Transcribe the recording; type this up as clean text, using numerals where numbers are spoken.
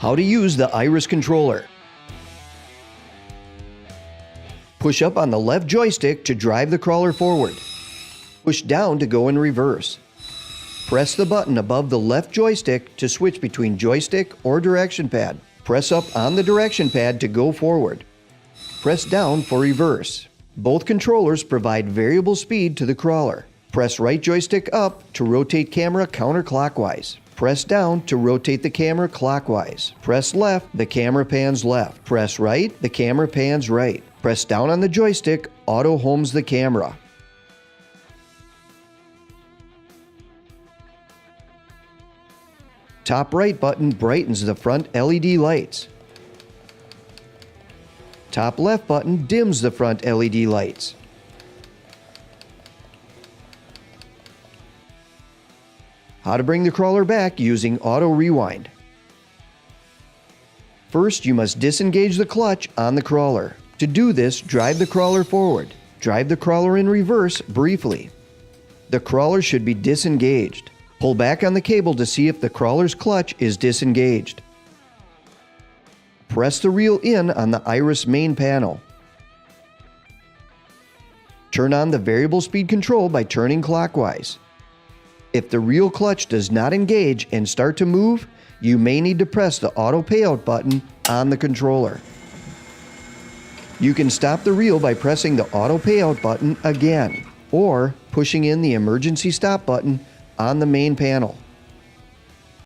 How to use the Iris controller. Push up on the left joystick to drive the crawler forward. Push down to go in reverse. Press the button above the left joystick to switch between joystick or direction pad. Press up on the direction pad to go forward. Press down for reverse. Both controllers provide variable speed to the crawler. Press right joystick up to rotate camera counterclockwise. Press down to rotate the camera clockwise. Press left, the camera pans left. Press right, the camera pans right. Press down on the joystick, auto homes the camera. Top right button brightens the front LED lights. Top left button dims the front LED lights. How to bring the crawler back using auto rewind. First, you must disengage the clutch on the crawler. To do this, drive the crawler forward. Drive the crawler in reverse briefly. The crawler should be disengaged. Pull back on the cable to see if the crawler's clutch is disengaged. Press the reel in on the Iris main panel. Turn on the variable speed control by turning clockwise. If the reel clutch does not engage and start to move, you may need to press the auto payout button on the controller. You can stop the reel by pressing the auto payout button again, or pushing in the emergency stop button on the main panel.